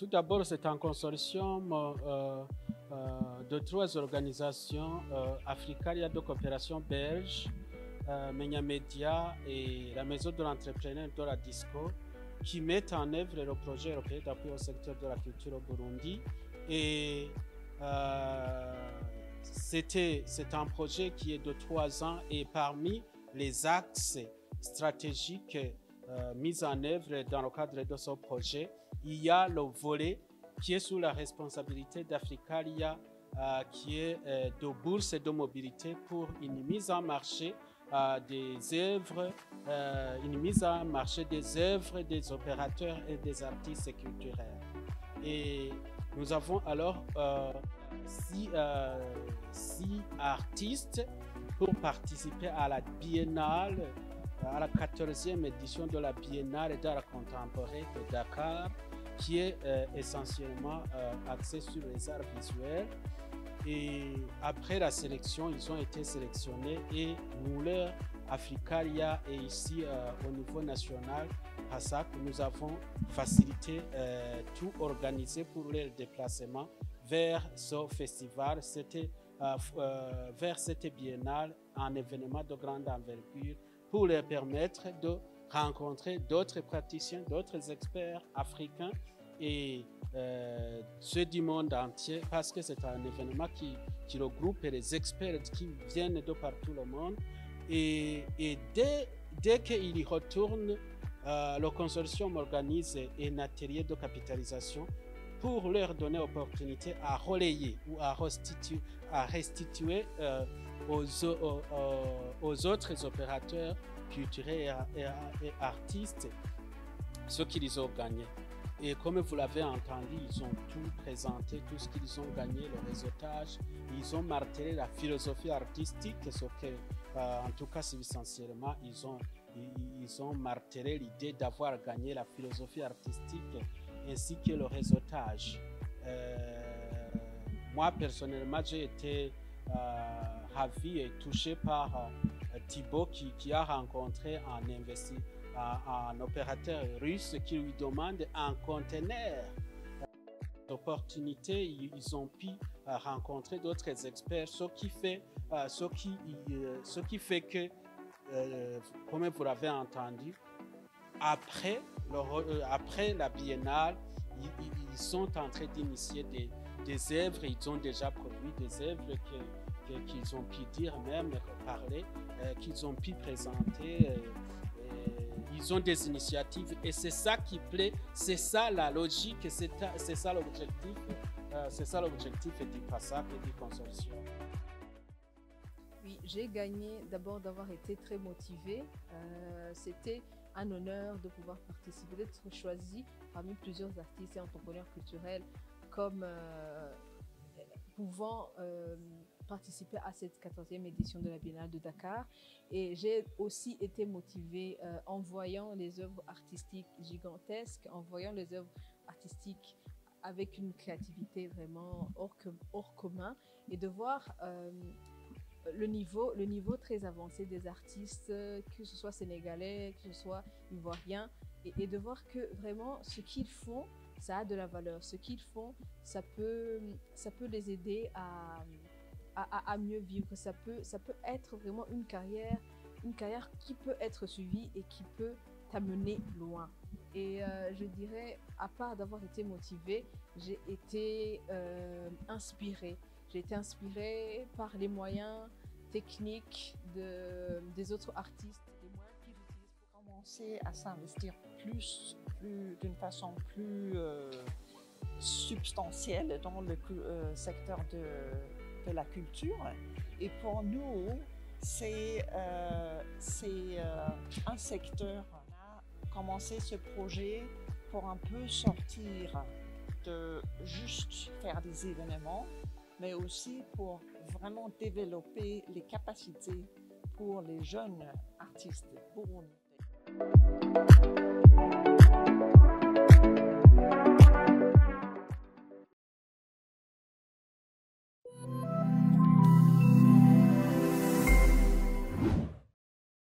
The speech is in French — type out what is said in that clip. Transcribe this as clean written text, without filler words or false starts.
Tout d'abord, c'est un consortium de 3 organisations, Africalia de coopération belge, Menya Media et la maison de l'entrepreneur de la Disco, qui mettent en œuvre le projet européen d'appui au secteur de la culture au Burundi. Et c'est un projet qui est de 3 ans, et parmi les axes stratégiques mis en œuvre dans le cadre de ce projet, il y a le volet qui est sous la responsabilité d'Africalia, qui est de bourse de mobilité pour une mise en marché des œuvres, des opérateurs et des artistes culturels. Et nous avons alors 6 artistes pour participer à la biennale, à la 14e édition de la biennale d'art contemporain de Dakar, qui est essentiellement axée sur les arts visuels. Et après la sélection, ils ont été sélectionnés, et nous, leur Africalia, et ici au niveau national, à ça que nous avons facilité tout organisé pour leur déplacement vers ce festival, vers cette biennale, un événement de grande envergure pour leur permettre de rencontrer d'autres praticiens, d'autres experts africains et ceux du monde entier, parce que c'est un événement qui regroupe les experts qui viennent de partout le monde. Et dès qu'ils y retournent, le consortium organise un atelier de capitalisation pour leur donner l'opportunité à relayer ou à restituer aux autres opérateurs culturels et artistes ce qu'ils ont gagné. Et comme vous l'avez entendu, ils ont tout présenté, tout ce qu'ils ont gagné, le réseautage. Ils ont martelé la philosophie artistique, ce que, en tout cas, substantiellement, ils ont martelé l'idée d'avoir gagné la philosophie artistique ainsi que le réseautage. Moi, personnellement, j'ai été ravi et touché par Thibaut qui a rencontré un opérateur russe qui lui demande un conteneur. D'opportunité, ils ont pu rencontrer d'autres experts, ce qui fait que, comme vous l'avez entendu, après la biennale, ils sont en train d'initier des œuvres. Ils ont déjà produit des œuvres qu'ils ont pu dire, même parler, qu'ils ont pu présenter. Ils ont des initiatives, et c'est ça qui plaît, c'est ça la logique, c'est ça l'objectif, du PASAC et du consortium. Oui, j'ai gagné d'abord d'avoir été très motivée. C'était un honneur de pouvoir participer, d'être choisi parmi plusieurs artistes et entrepreneurs culturels comme pouvant participer à cette 14e édition de la Biennale de Dakar. Et j'ai aussi été motivée en voyant les œuvres artistiques gigantesques, en voyant les œuvres artistiques avec une créativité vraiment hors commun, et de voir le niveau très avancé des artistes, que ce soit sénégalais, que ce soit ivoirien, et de voir que vraiment ce qu'ils font, ça a de la valeur. Ce qu'ils font, ça peut les aider à mieux vivre. Ça peut être vraiment une carrière qui peut être suivie et qui peut t'amener loin. Et je dirais, à part d'avoir été motivée, j'ai été inspirée. J'ai été inspirée par les moyens techniques des autres artistes. Les moyens qu'ils utilisent pour commencer à s'investir d'une façon plus substantielle dans le secteur de la culture. Et pour nous, c'est un secteur. On a commencé ce projet pour un peu sortir de juste faire des événements, mais aussi pour vraiment développer les capacités pour les jeunes artistes burundais.